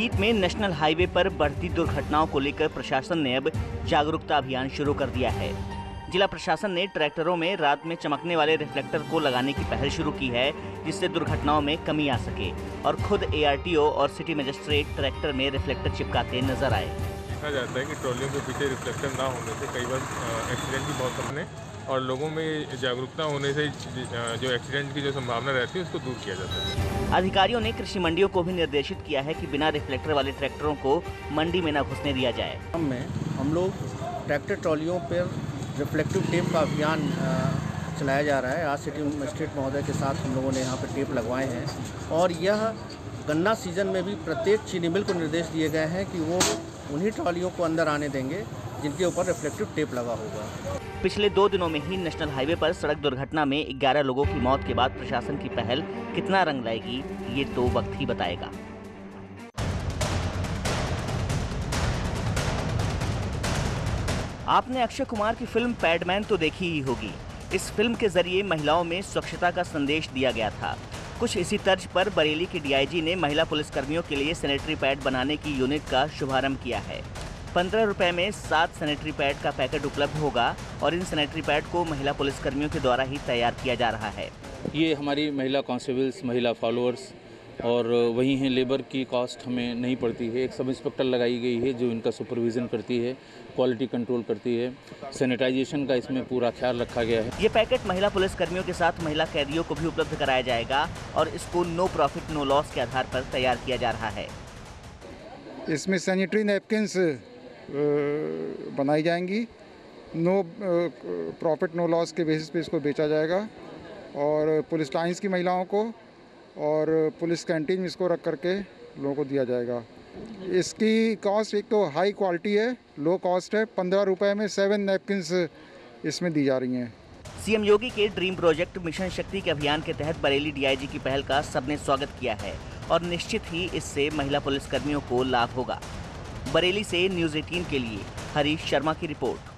पीलीभीत में national highway पर बढ़ती दुर्घटनाओं को लेकर प्रशासन ने अब जागरूकता अभियान शुरू कर दिया है। जिला प्रशासन ने ट्रैक्टरों में रात में चमकने वाले रिफ्लेक्टर को लगाने की पहल शुरू की है, जिससे दुर्घटनाओं में कमी आ सके और खुद ARTO और सिटी मजिस्ट्रेट ट्रैक्टर में रिफ्लेक्टर चिपकाते नजर आए। देखा जाता है कि ट्रॉलियों के पीछे रिफ्लेक्टर ना होने से कई बार एक्सीडेंट भी बहुत होने और लोगों में जागरूकता होने से जो एक्सीडेंट की जो संभावना रहती है उसको दूर किया जाता है। अधिकारियों ने कृषि मंडियों को भी निर्देशित किया है कि बिना रिफ्लेक्टर वाले ट्रैक्टरों को मंडी में न घुसने दिया जाए। हम लोग ट्रैक्टर ट्रॉलियों पर रिफ्लेक्टिव टेप का अभियान चलाया जा रहा है। आज सिटी मजिस्ट्रेट महोदय के साथ हम लोगों ने यहाँ पर टेप लगवाए हैं और यह गन्ना सीजन में भी प्रत्येक चीनी मिल को निर्देश दिए गए हैं कि वो उन्हीं ट्रॉलियों को अंदर आने देंगे जिनके ऊपर रिफ्लेक्टिव टेप लगा होगा। पिछले 2 दिनों में ही नेशनल हाईवे पर सड़क दुर्घटना में 11 लोगों की मौत के बाद प्रशासन की पहल कितना रंग लाएगी, ये तो वक्त ही बताएगा। आपने अक्षय कुमार की फिल्म पैडमैन तो देखी ही होगी। इस फिल्म के जरिए महिलाओं में स्वच्छता का संदेश दिया गया था। कुछ इसी तर्ज पर बरेली की DIG ने महिला पुलिसकर्मियों के लिए सैनिटरी पैड बनाने की यूनिट का शुभारंभ किया है। 15 रुपए में 7 सैनिटरी पैड का पैकेट उपलब्ध होगा और इन सैनिटरी पैड को महिला पुलिसकर्मियों के द्वारा ही तैयार किया जा रहा है। ये हमारी महिला कांस्टेबल्स, महिला फॉलोअर्स और वहीं है, लेबर की कॉस्ट हमें नहीं पड़ती है। एक सब इंस्पेक्टर लगाई गई है जो इनका सुपरविज़न करती है, क्वालिटी कंट्रोल करती है। सैनिटाइजेशन का इसमें पूरा ख्याल रखा गया है। ये पैकेट महिला पुलिसकर्मियों के साथ महिला कैदियों को भी उपलब्ध कराया जाएगा और इसको नो प्रॉफिट नो लॉस के आधार पर तैयार किया जा रहा है। इसमें सैनिटरी नैपकिन्स बनाई जाएंगी, नो प्रॉफिट नो लॉस के बेसिस पे इसको बेचा जाएगा और पुलिस लाइंस की महिलाओं को और पुलिस कैंटीन में इसको रख करके लोगों को दिया जाएगा। इसकी कॉस्ट एक तो हाई क्वालिटी है, लो कॉस्ट है। 15 रुपए में 7 नैपकिन्स इसमें दी जा रही हैं। CM योगी के ड्रीम प्रोजेक्ट मिशन शक्ति के अभियान के तहत बरेली DIG की पहल का सबने स्वागत किया है और निश्चित ही इससे महिला पुलिसकर्मियों को लाभ होगा। बरेली से न्यूज़ 18 के लिए हरीश शर्मा की रिपोर्ट।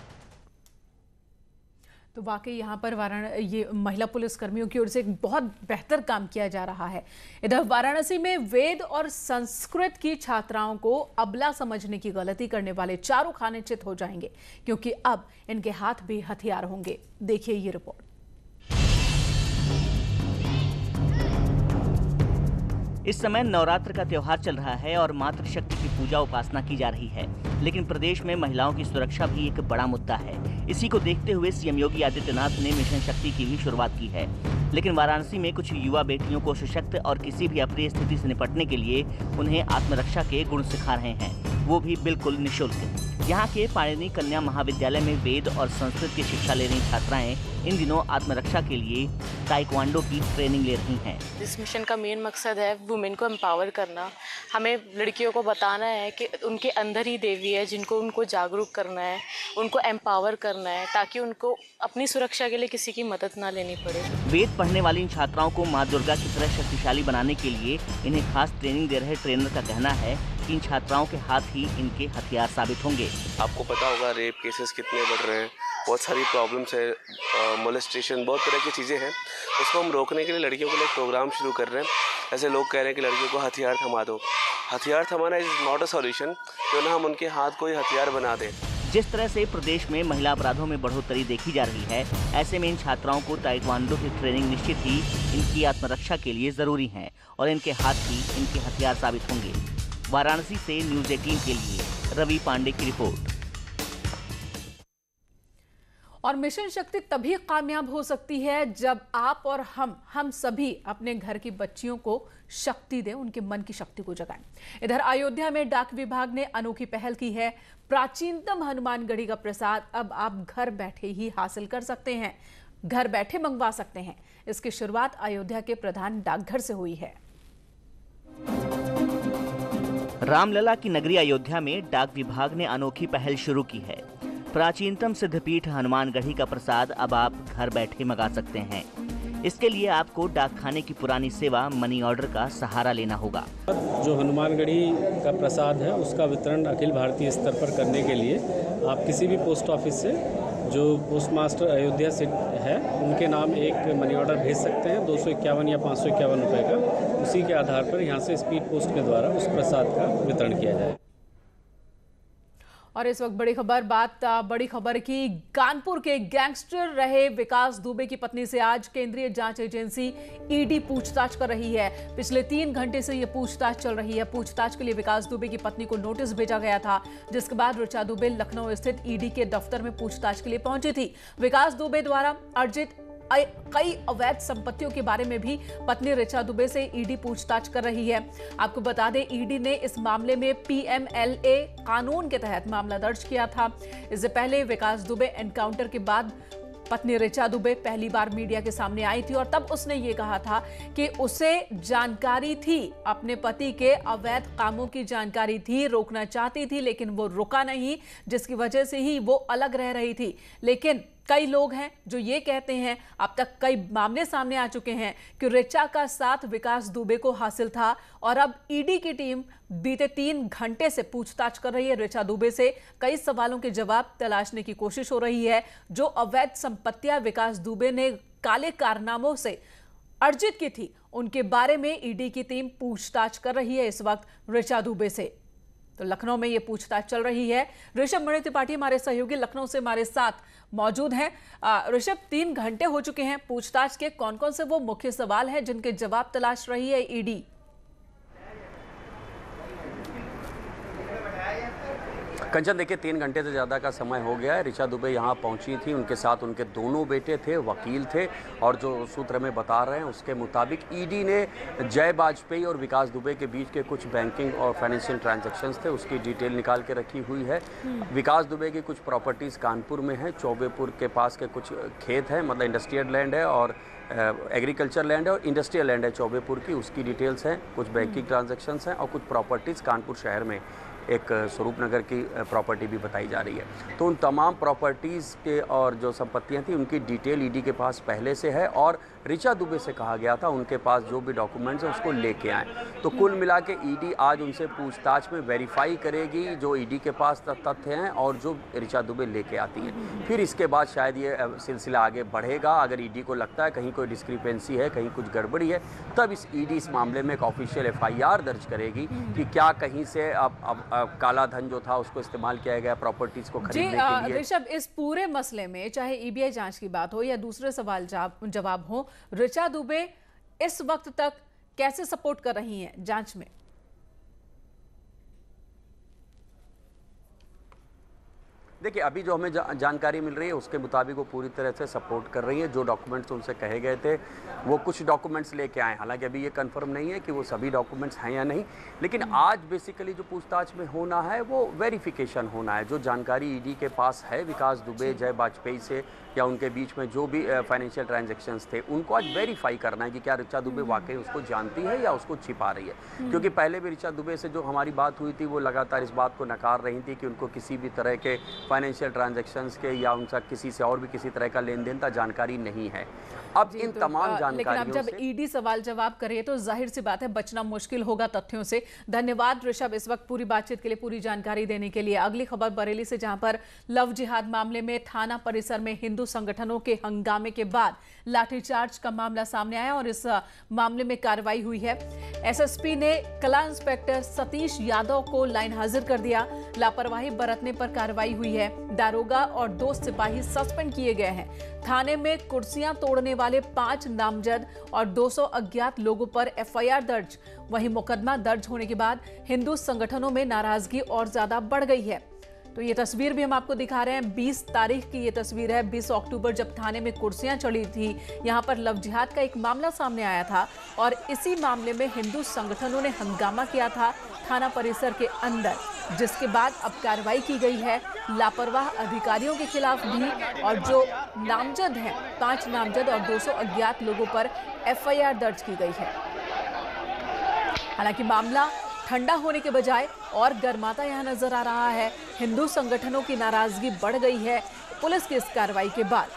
तो वाकई यहाँ पर ये महिला पुलिस कर्मियों की ओर से एक बहुत बेहतर काम किया जा रहा है। इधर वाराणसी में वेद और संस्कृत की छात्राओं को अबला समझने की गलती करने वाले चारों खानेचित हो जाएंगे, क्योंकि अब इनके हाथ भी हथियार होंगे। देखिए ये रिपोर्ट। इस समय नवरात्र का त्योहार चल रहा है और मातृशक्ति की पूजा उपासना की जा रही है, लेकिन प्रदेश में महिलाओं की सुरक्षा भी एक बड़ा मुद्दा है। इसी को देखते हुए CM योगी आदित्यनाथ ने मिशन शक्ति की भी शुरुआत की है। लेकिन वाराणसी में कुछ युवा बेटियों को सशक्त और किसी भी अप्रिय स्थिति से निपटने के लिए उन्हें आत्मरक्षा के गुण सिखा रहे हैं, वो भी बिल्कुल निःशुल्क। यहाँ के पाणिनी कन्या महाविद्यालय में वेद और संस्कृत की शिक्षा ले रही छात्राएं इन दिनों आत्मरक्षा के लिए ताइक्वांडो की ट्रेनिंग ले रही हैं। इस मिशन का मेन मकसद है वुमेन को एम्पावर करना। हमें लड़कियों को बताना है कि उनके अंदर ही देवी है, जिनको उनको जागरूक करना है, उनको एम्पावर करना है, ताकि उनको अपनी सुरक्षा के लिए किसी की मदद ना लेनी पड़े। वेद पढ़ने वाली इन छात्राओं को माँ दुर्गा की तरह शक्तिशाली बनाने के लिए इन्हें खास ट्रेनिंग दे रहे ट्रेनर का कहना है कि इन छात्राओं के हाथ ही इनके हथियार साबित होंगे। आपको पता होगा रेप केसेस कितने बढ़ रहे हैं, बहुत सारी प्रॉब्लम्स है, मोलेस्टेशन, बहुत तरह की चीज़ें हैं। उसको हम रोकने के लिए लड़कियों के लिए प्रोग्राम शुरू कर रहे हैं। ऐसे लोग कह रहे हैं कि लड़कियों को हथियार थमा दो। हथियार थमाना इज नॉट अ सॉल्यूशन, क्यों ना हम उनके हाथ को ही हथियार बना दें। जिस तरह से प्रदेश में महिला अपराधों में बढ़ोतरी देखी जा रही है, ऐसे में इन छात्राओं को ताइक्वांडो की ट्रेनिंग निश्चित ही इनकी आत्मरक्षा के लिए जरूरी है और इनके हाथ ही इनके हथियार साबित होंगे। वाराणसी से न्यूज़ 18 के लिए रवि पांडे की रिपोर्ट। और मिशन शक्ति तभी कामयाब हो सकती है जब आप और हम सभी अपने घर की बच्चियों को शक्ति दें, उनके मन की शक्ति को जगाएं। इधर अयोध्या में डाक विभाग ने अनोखी पहल की है। प्राचीनतम हनुमानगढ़ी का प्रसाद अब आप घर बैठे ही हासिल कर सकते हैं, घर बैठे मंगवा सकते हैं। इसकी शुरुआत अयोध्या के प्रधान डाकघर से हुई है। रामलला की नगरी अयोध्या में डाक विभाग ने अनोखी पहल शुरू की है। प्राचीनतम सिद्धपीठ हनुमानगढ़ी का प्रसाद अब आप घर बैठे मंगा सकते हैं। इसके लिए आपको डाकखाने की पुरानी सेवा मनी ऑर्डर का सहारा लेना होगा। जो हनुमानगढ़ी का प्रसाद है उसका वितरण अखिल भारतीय स्तर पर करने के लिए आप किसी भी पोस्ट ऑफिस से जो पोस्ट मास्टर अयोध्या से है उनके नाम एक मनी ऑर्डर भेज सकते हैं 251 या 551 रुपये का। उसी के आधार पर यहाँ से स्पीड पोस्ट के द्वारा उस प्रसाद का वितरण किया जाए। और इस वक्त बड़ी खबर की, कानपुर के गैंगस्टर रहे विकास दुबे की पत्नी से आज केंद्रीय जांच एजेंसी ईडी पूछताछ कर रही है। पिछले 3 घंटे से यह पूछताछ चल रही है। पूछताछ के लिए विकास दुबे की पत्नी को नोटिस भेजा गया था, जिसके बाद ऋचा दुबे लखनऊ स्थित ईडी के दफ्तर में पूछताछ के लिए पहुंची थी। विकास दुबे द्वारा अर्जित कई अवैध संपत्तियों के बारे में भी पत्नी ऋचा दुबे से ईडी पूछताछ कर रही है। आपको बता दें, ईडी ने इस मामले में पीएमएलए कानून के तहत मामला दर्ज किया था। इससे पहले विकास दुबे एनकाउंटर के बाद पत्नी ऋचा दुबे पहली बार मीडिया के सामने आई थी और तब उसने ये कहा था कि उसे जानकारी थी, अपने पति के अवैध कामों की जानकारी थी, रोकना चाहती थी लेकिन वो रुका नहीं, जिसकी वजह से ही वो अलग रह रही थी। लेकिन कई लोग हैं जो ये कहते हैं, अब तक कई मामले सामने आ चुके हैं कि ऋचा का साथ विकास दुबे को हासिल था और अब ईडी की टीम बीते 3 घंटे से पूछताछ कर रही है ऋचा दुबे से। कई सवालों के जवाब तलाशने की कोशिश हो रही है। जो अवैध संपत्तियां विकास दुबे ने काले कारनामों से अर्जित की थी, उनके बारे में ईडी की टीम पूछताछ कर रही है इस वक्त ऋचा दुबे से। तो लखनऊ में ये पूछताछ चल रही है। ऋषभ मणि त्रिपाठी हमारे सहयोगी लखनऊ से हमारे साथ मौजूद हैं। ऋषभ, 3 घंटे हो चुके हैं पूछताछ के, कौन कौन से वो मुख्य सवाल हैं जिनके जवाब तलाश रही है ईडी? कंचन, देखिए 3 घंटे से ज़्यादा का समय हो गया है। ऋचा दुबे यहाँ पहुँची थी, उनके साथ उनके दोनों बेटे थे, वकील थे, और जो सूत्र में बता रहे हैं उसके मुताबिक ईडी ने जय वाजपेयी और विकास दुबे के बीच के कुछ बैंकिंग और फाइनेंशियल ट्रांजैक्शंस थे, उसकी डिटेल निकाल के रखी हुई है। विकास दुबे की कुछ प्रॉपर्टीज़ कानपुर में है, चौबेपुर के पास के कुछ खेत हैं, मतलब इंडस्ट्रियल लैंड है और एग्रीकल्चर लैंड है और इंडस्ट्रियल लैंड है चौबेपुर की, उसकी डिटेल्स हैं। कुछ बैंकिंग ट्रांजैक्शंस हैं और कुछ प्रॉपर्टीज़ कानपुर शहर में एक स्वरूप नगर की प्रॉपर्टी भी बताई जा रही है। तो उन तमाम प्रॉपर्टीज़ के और जो संपत्तियां थी उनकी डिटेल ईडी के पास पहले से है और ऋचा दुबे से कहा गया था उनके पास जो भी डॉक्यूमेंट्स हैं उसको लेके आएँ। तो कुल मिला के ईडी आज उनसे पूछताछ में वेरीफाई करेगी जो ईडी के पास तथ्य हैं और जो ऋचा दुबे लेके आती हैं। फिर इसके बाद शायद ये सिलसिला आगे बढ़ेगा। अगर ईडी को लगता है कहीं कोई डिस्क्रिपेंसी है, कहीं कुछ गड़बड़ी है, तब ईडी इस मामले में एक ऑफिशियल FIR दर्ज करेगी कि क्या कहीं से अब काला धन जो था उसको इस्तेमाल किया गया प्रॉपर्टीज को खरीदने के लिए। ऋषभ, इस पूरे मसले में चाहे EBI जांच की बात हो या दूसरे सवाल जवाब हो, ऋचा दुबे इस वक्त तक कैसे सपोर्ट कर रही हैं जांच में? देखिए, अभी जो हमें जानकारी मिल रही है उसके मुताबिक वो पूरी तरह से सपोर्ट कर रही है। जो डॉक्यूमेंट्स उनसे कहे गए थे वो कुछ डॉक्यूमेंट्स लेके आए। हालांकि अभी ये कंफर्म नहीं है कि वो सभी डॉक्यूमेंट्स हैं या नहीं, लेकिन आज बेसिकली जो पूछताछ में होना है वो वेरिफिकेशन होना है। जो जानकारी ईडी के पास है विकास दुबे, जय वाजपेयी से या उनके बीच में जो भी फाइनेंशियल ट्रांजैक्शंस थे, उनको आज वेरीफाई करना है कि क्या ऋचा दुबे वाकई उसको जानती है या उसको छिपा रही है। क्योंकि पहले भी ऋचा दुबे से जो हमारी बात हुई थी वो लगातार इस बात को नकार रही थी कि उनको किसी भी तरह के फाइनेंशियल ट्रांजैक्शंस के या उनका किसी से और भी किसी तरह का लेन देन का जानकारी नहीं है। अब इन तमाम जानकारियों लेकिन अब जब ईडी सवाल जवाब करे तो जाहिर सी बात है बचना मुश्किल होगा तथ्यों से। धन्यवाद ऋषभ इस वक्त पूरी बातचीत के लिए, पूरी जानकारी देने के लिए। अगली खबर बरेली से, जहां पर लव जिहाद मामले में थाना परिसर में हिंदू संगठनों के हंगामे के बाद लाठीचार्ज का मामला सामने आया और इस मामले में कार्रवाई हुई है। एसएसपी ने कला इंस्पेक्टर सतीश यादव को लाइन हाजिर कर दिया। लापरवाही बरतने पर कार्रवाई हुई है। दारोगा और 2 सिपाही सस्पेंड किए गए हैं। थाने में कुर्सियां तोड़ने वाले 5 नामजद और 200 अज्ञात लोगों पर FIR दर्ज। वहीं मुकदमा दर्ज होने के बाद हिंदू संगठनों में नाराजगी और ज्यादा बढ़ गई है। तो ये तस्वीर भी हम आपको दिखा रहे हैं। 20 तारीख की ये तस्वीर है। 20 अक्टूबर जब थाने में कुर्सियां चढ़ी थी, यहाँ पर लव जिहाद का एक मामला सामने आया था और इसी मामले में हिंदू संगठनों ने हंगामा किया था थाना परिसर के अंदर, जिसके बाद अब कार्रवाई की गई है लापरवाह अधिकारियों के खिलाफ भी। और जो नामजद हैं, 5 नामजद और 200 अज्ञात लोगों पर FIR दर्ज की गई है। हालांकि मामला ठंडा होने के बजाय और गर्माता यहां नजर आ रहा है। हिंदू संगठनों की नाराजगी बढ़ गई है पुलिस की इस कार्रवाई के बाद।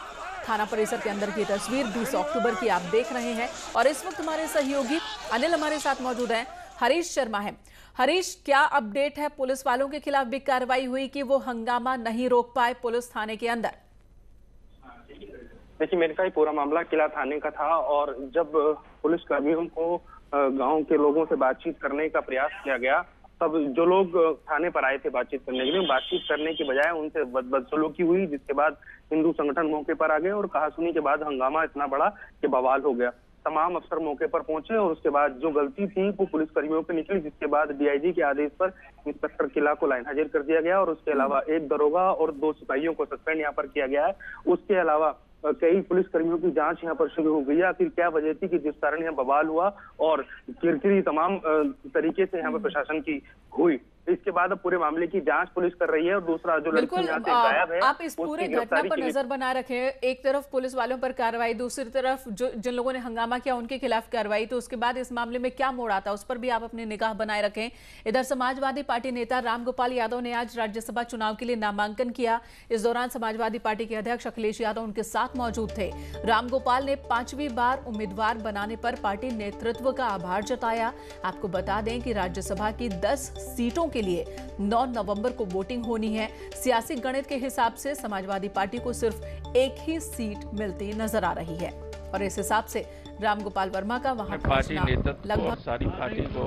थाना परिसर के अंदर की तस्वीर 20 अक्टूबर की आप देख रहे हैं और इस वक्त हमारे सहयोगी अनिल हमारे साथ मौजूद हैं। हरीश शर्मा है। हरीश, क्या अपडेट है? पुलिस वालों के खिलाफ भी कार्रवाई हुई कि वो हंगामा नहीं रोक पाए पुलिस थाने के अंदर? देखिए, मेरे का ही पूरा मामला किला थाने का था और जब पुलिस कर्मियों को गांव के लोगों से बातचीत करने का प्रयास किया गया, तब जो लोग थाने पर आए थे बातचीत करने के लिए, बातचीत करने की बजाय उनसे बदसलूकी हुई, जिसके बाद हिंदू संगठन मौके पर आ गए और कहासुनी के बाद हंगामा इतना बड़ा कि बवाल हो गया। तमाम अफसर मौके पर पहुंचे और उसके बाद जो गलती थी वो पुलिस कर्मियों पे निकली, जिसके बाद डीआईजी के आदेश पर इंस्पेक्टर किला को लाइन हाजिर कर दिया गया और उसके अलावा एक दरोगा और 2 सिपाहियों को सस्पेंड यहाँ पर किया गया है। उसके अलावा कई पुलिस कर्मियों की जांच यहाँ पर शुरू हो गई है। आखिर क्या वजह थी कि जिस कारण यहाँ बवाल हुआ और किरकिरी तमाम तरीके से यहाँ पर प्रशासन की हुई। इसके बाद अब पूरे मामले की जांच पुलिस कर रही है और दूसरा जो लड़की यहाँ से गायब है, आप इस पूरे घटना पर नजर बनाए रखें। एक तरफ पुलिस वालों पर कार्रवाई, दूसरी तरफ जो जिन लोगों ने हंगामा किया उनके खिलाफ कार्रवाई, तो उसके बाद इस मामले में क्या मोड़ आता उस पर भी आप अपनी निगाह बनाए रखें। इधर समाजवादी पार्टी नेता रामगोपाल यादव ने आज राज्यसभा चुनाव के लिए नामांकन किया। इस दौरान समाजवादी पार्टी के अध्यक्ष अखिलेश यादव उनके साथ मौजूद थे। रामगोपाल ने 5वीं बार उम्मीदवार बनाने पर पार्टी नेतृत्व का आभार जताया। आपको बता दें कि राज्यसभा की 10 सीटों के लिए 9 नवंबर को वोटिंग होनी है। सियासी गणित के हिसाब से समाजवादी पार्टी को सिर्फ एक ही सीट मिलती नजर आ रही है और इस हिसाब से रामगोपाल वर्मा का वहां पार्टी नेतृत्व और सारी पार्टी को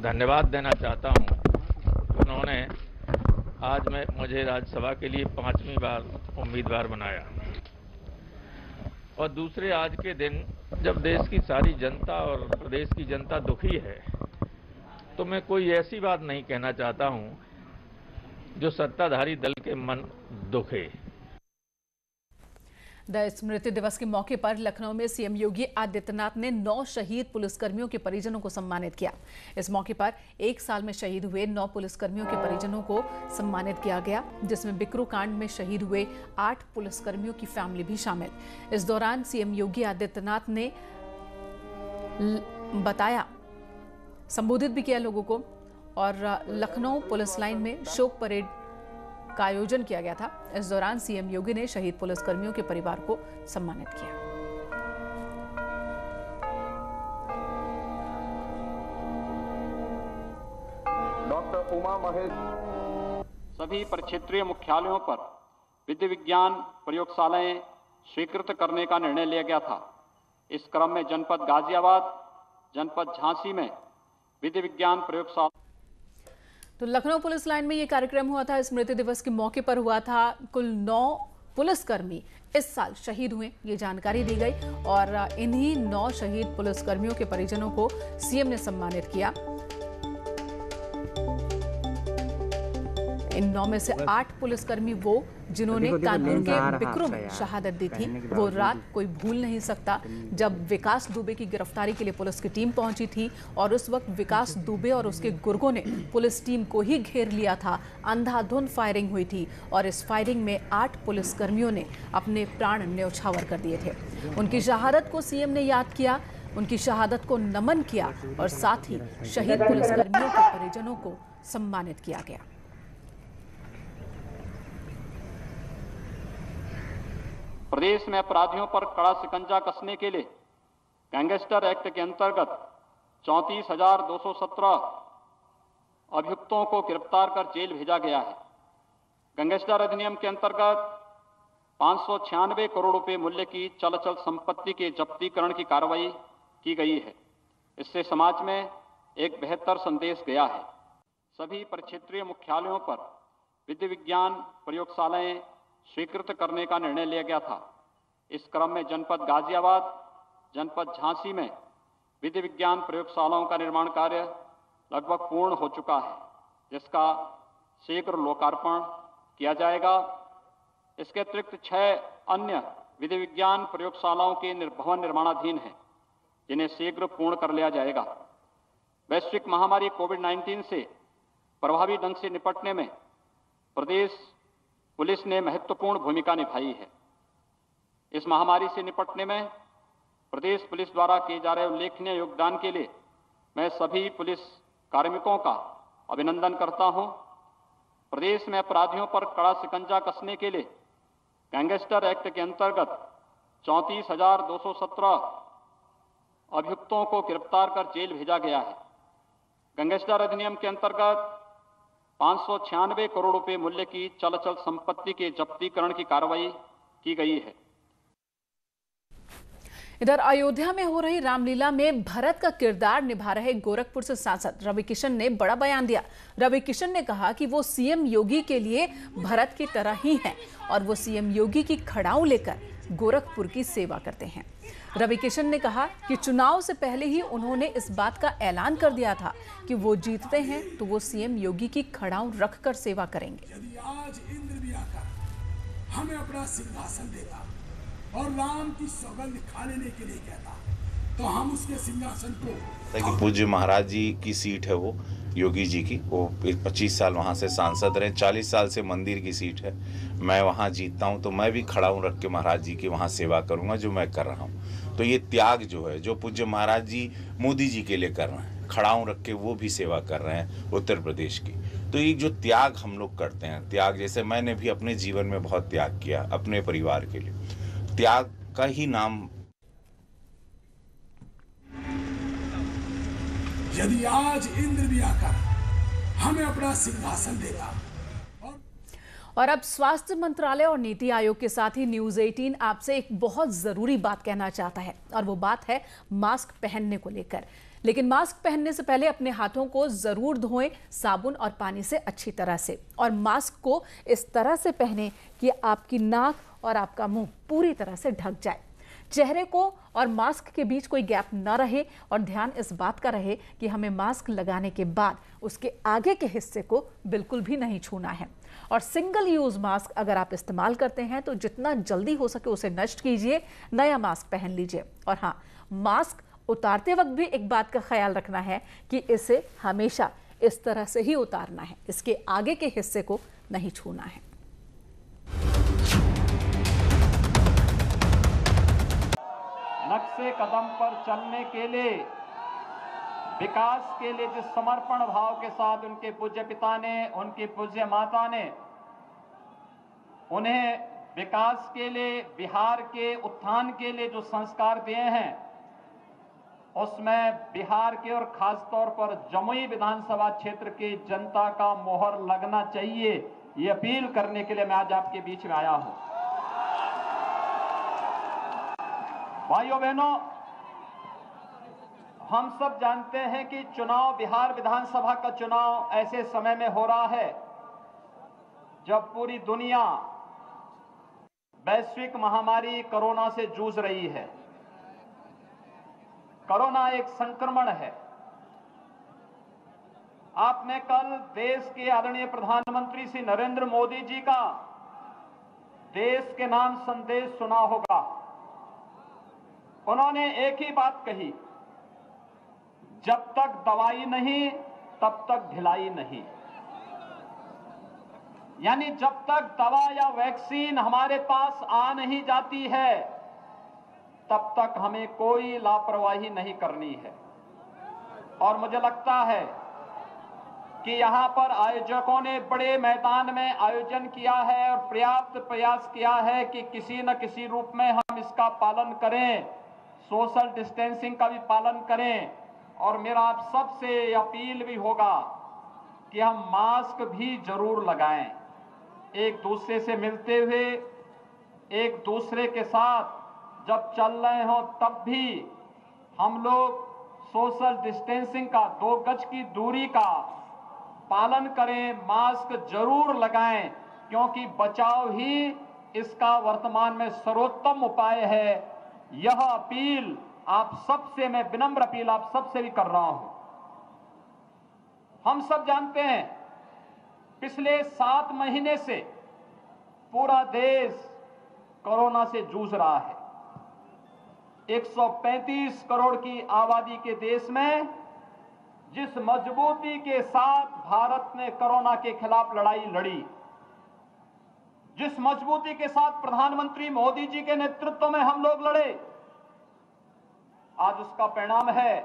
धन्यवाद देना चाहता हूं। उन्होंने आज मुझे राज्यसभा के लिए 5वीं बार उम्मीदवार बनाया और दूसरे आज के दिन जब देश की सारी जनता और प्रदेश की जनता दुखी है, तो मैं कोई ऐसी बात नहीं कहना चाहता हूं जो सत्ताधारी दल के मन दुखे। स्मृति दिवस के मौके पर लखनऊ में सीएम योगी आदित्यनाथ ने 9 शहीद पुलिसकर्मियों के परिजनों को सम्मानित किया। इस मौके पर 1 साल में शहीद हुए 9 पुलिसकर्मियों के परिजनों को सम्मानित किया गया, जिसमें बिकरू कांड में शहीद हुए 8 पुलिसकर्मियों की फैमिली भी शामिल। इस दौरान सीएम योगी आदित्यनाथ ने बताया, संबोधित भी किया लोगों को और लखनऊ पुलिस लाइन में शोक परेड का आयोजन किया गया था। इस दौरान सीएम योगी ने शहीद पुलिसकर्मियों के परिवार को सम्मानित किया। डॉक्टर उमा महेश। सभी प्रक्षेत्रीय मुख्यालयों पर विधि विज्ञान प्रयोगशालाएं स्वीकृत करने का निर्णय लिया गया था। इस क्रम में जनपद गाजियाबाद, जनपद झांसी में विधि विज्ञान प्रयोगशाला। तो लखनऊ पुलिस लाइन में ये कार्यक्रम हुआ था, स्मृति दिवस के मौके पर हुआ था। कुल 9 पुलिसकर्मी इस साल शहीद हुए, ये जानकारी दी गई और इन्हीं 9 शहीद पुलिसकर्मियों के परिजनों को सीएम ने सम्मानित किया। इन 9 में से 8 पुलिसकर्मी वो जिन्होंने कानपुर के बिकरू में शहादत दी थी। वो रात कोई भूल नहीं सकता जब विकास दुबे की गिरफ्तारी के लिए पुलिस की टीम पहुंची थी और उस वक्त विकास दुबे और उसके गुर्गों ने पुलिस टीम को ही घेर लिया था। अंधाधुंध फायरिंग हुई थी और इस फायरिंग में 8 पुलिसकर्मियों ने अपने प्राण न्यौछावर कर दिए थे। उनकी शहादत को सीएम ने याद किया, उनकी शहादत को नमन किया और साथ ही शहीद पुलिसकर्मियों के परिजनों को सम्मानित किया गया। प्रदेश में अपराधियों पर कड़ा शिकंजा कसने के लिए गैंगस्टर एक्ट के अंतर्गत 34,217 अभियुक्तों को गिरफ्तार कर जेल भेजा गया है। गैंगस्टर अधिनियम के अंतर्गत 596 करोड़ रुपए मूल्य की चल अचल संपत्ति के जब्तीकरण की कार्रवाई की गई है। इससे समाज में एक बेहतर संदेश गया है। सभी प्रक्षेत्रीय मुख्यालयों पर विधि विज्ञान प्रयोगशालाएं स्वीकृत करने का निर्णय लिया गया था। इस क्रम में जनपद गाजियाबाद, जनपद झांसी में विधि विज्ञान प्रयोगशालाओं का निर्माण कार्य लगभग पूर्ण हो चुका है, जिसका शीघ्र लोकार्पण किया जाएगा। इसके अतिरिक्त 6 अन्य विधि विज्ञान प्रयोगशालाओं के भवन निर्माणाधीन हैं, जिन्हें शीघ्र पूर्ण कर लिया जाएगा। वैश्विक महामारी कोविड-19 से प्रभावी ढंग से निपटने में प्रदेश पुलिस ने महत्वपूर्ण भूमिका निभाई है। इस महामारी से निपटने में प्रदेश पुलिस द्वारा किए जा रहे उल्लेखनीय योगदान के लिए मैं सभी पुलिस कार्मिकों का अभिनंदन करता हूं। प्रदेश में अपराधियों पर कड़ा शिकंजा कसने के लिए गैंगस्टर एक्ट के अंतर्गत 34,217 अभियुक्तों को गिरफ्तार कर जेल भेजा गया है। गैंगस्टर अधिनियम के अंतर्गत 596 करोड़ रुपए मूल्य की चल अचल संपत्ति के जब्तीकरण की कार्रवाई की गई है। इधर अयोध्या में हो रही रामलीला में भरत का किरदार निभा रहे गोरखपुर से सांसद रवि किशन ने बड़ा बयान दिया। रवि किशन ने कहा कि वो सीएम योगी के लिए भरत की तरह ही हैं और वो सीएम योगी की खड़ाऊ लेकर गोरखपुर की सेवा करते हैं। रवि किशन ने कहा कि चुनाव से पहले ही उन्होंने इस बात का ऐलान कर दिया था कि वो जीतते हैं तो वो सीएम योगी की खड़ाऊ रखकर सेवा करेंगे। यदि आज इंद्र भी आकर हमें अपना सिंहासन देता और राम की सौगंध खा लेने के लिए कहता तो हम उसके सिंहासन को पूज्य महाराज जी की सीट है, वो योगी जी की, वो 25 साल वहाँ से सांसद रहे, 40 साल से मंदिर की सीट है। मैं वहाँ जीतता हूँ तो मैं भी खड़ाऊ रख के महाराज जी की वहाँ सेवा करूँगा जो मैं कर रहा हूँ। तो ये त्याग जो है जो पूज्य महाराज जी मोदी जी के लिए कर रहे हैं, खड़ाऊ रख के वो भी सेवा कर रहे हैं उत्तर प्रदेश की। तो ये जो त्याग हम लोग करते हैं, त्याग जैसे मैंने भी अपने जीवन में बहुत त्याग किया अपने परिवार के लिए, त्याग का ही नाम। यदि आज इंद्र भी आकर हमें अपना सिंहासन देता। और अब स्वास्थ्य मंत्रालय और नीति आयोग के साथ ही न्यूज़ 18 आपसे एक बहुत जरूरी बात कहना चाहता है और वो बात है मास्क पहनने को लेकर। लेकिन मास्क पहनने से पहले अपने हाथों को जरूर धोएं साबुन और पानी से अच्छी तरह से, और मास्क को इस तरह से पहने कि आपकी नाक और आपका मुंह पूरी तरह से ढक जाए। चेहरे को और मास्क के बीच कोई गैप न रहे और ध्यान इस बात का रहे कि हमें मास्क लगाने के बाद उसके आगे के हिस्से को बिल्कुल भी नहीं छूना है। और सिंगल यूज मास्क अगर आप इस्तेमाल करते हैं तो जितना जल्दी हो सके उसे नष्ट कीजिए, नया मास्क पहन लीजिए। और हाँ, मास्क उतारते वक्त भी एक बात का ख्याल रखना है कि इसे हमेशा इस तरह से ही उतारना है, इसके आगे के हिस्से को नहीं छूना है। नक्शे कदम पर चलने के लिए, विकास के लिए जिस समर्पण भाव के साथ उनके पूज्य पिता ने, उनकी पूज्य माता ने उन्हें विकास के लिए, बिहार के उत्थान के लिए जो संस्कार दिए हैं, उसमें बिहार के और खासतौर पर जमुई विधानसभा क्षेत्र की जनता का मोहर लगना चाहिए, ये अपील करने के लिए मैं आज आपके बीच में आया हूं। भाइयों बहनों, हम सब जानते हैं कि चुनाव, बिहार विधानसभा का चुनाव ऐसे समय में हो रहा है जब पूरी दुनिया वैश्विक महामारी कोरोना से जूझ रही है। कोरोना एक संक्रमण है। आपने कल देश के आदरणीय प्रधानमंत्री श्री नरेंद्र मोदी जी का देश के नाम संदेश सुना होगा। उन्होंने एक ही बात कही, जब तक दवाई नहीं तब तक ढिलाई नहीं। यानी जब तक दवा या वैक्सीन हमारे पास आ नहीं जाती है तब तक हमें कोई लापरवाही नहीं करनी है। और मुझे लगता है कि यहां पर आयोजकों ने बड़े मैदान में आयोजन किया है और पर्याप्त प्रयास किया है कि किसी न किसी रूप में हम इसका पालन करें, सोशल डिस्टेंसिंग का भी पालन करें। और मेरा आप सबसे अपील भी होगा कि हम मास्क भी जरूर लगाएं। एक दूसरे से मिलते हुए, एक दूसरे के साथ जब चल रहे हो तब भी हम लोग सोशल डिस्टेंसिंग का, 2 गज की दूरी का पालन करें, मास्क जरूर लगाएं, क्योंकि बचाव ही इसका वर्तमान में सर्वोत्तम उपाय है। यह अपील आप सबसे, मैं विनम्र अपील आप सबसे भी कर रहा हूं। हम सब जानते हैं पिछले 7 महीने से पूरा देश कोरोना से जूझ रहा है। 135 करोड़ की आबादी के देश में जिस मजबूती के साथ भारत ने कोरोना के खिलाफ लड़ाई लड़ी, जिस मजबूती के साथ प्रधानमंत्री मोदी जी के नेतृत्व में हम लोग लड़े, आज उसका परिणाम है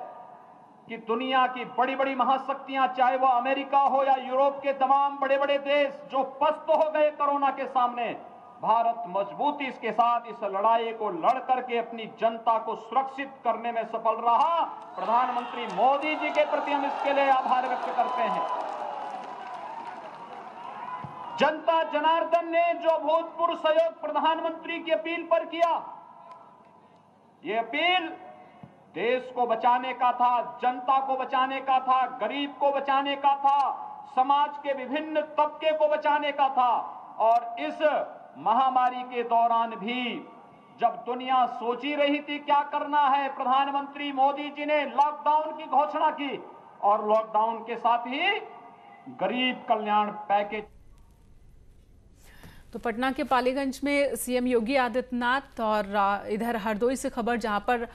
कि दुनिया की बड़ी बड़ी महाशक्तियां, चाहे वो अमेरिका हो या यूरोप के तमाम बड़े बड़े देश, जो पस्त हो गए कोरोना के सामने, भारत मजबूती के साथ इस लड़ाई को लड़ करके अपनी जनता को सुरक्षित करने में सफल रहा। प्रधानमंत्री मोदी जी के प्रति हम इसके लिए आभार व्यक्त करते हैं। जनता जनार्दन ने जो अभूतपूर्व सहयोग प्रधानमंत्री की अपील पर किया, ये अपील देश को बचाने का था, जनता को बचाने का था, गरीब को बचाने का था, समाज के विभिन्न तबके को बचाने का था। और इस महामारी के दौरान भी जब दुनिया सोच ही रही थी क्या करना है, प्रधानमंत्री मोदी जी ने लॉकडाउन की घोषणा की और लॉकडाउन के साथ ही गरीब कल्याण पैकेज। तो पटना के पालीगंज में सीएम योगी आदित्यनाथ और इधर हरदोई से खबर जहां पर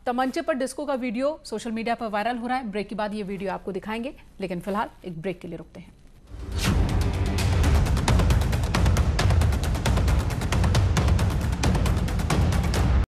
तमंचे पर डिस्को का वीडियो सोशल मीडिया पर वायरल हो रहा है। ब्रेक के बाद ये वीडियो आपको दिखाएंगे, लेकिन फिलहाल एक ब्रेक के लिए रुकते हैं।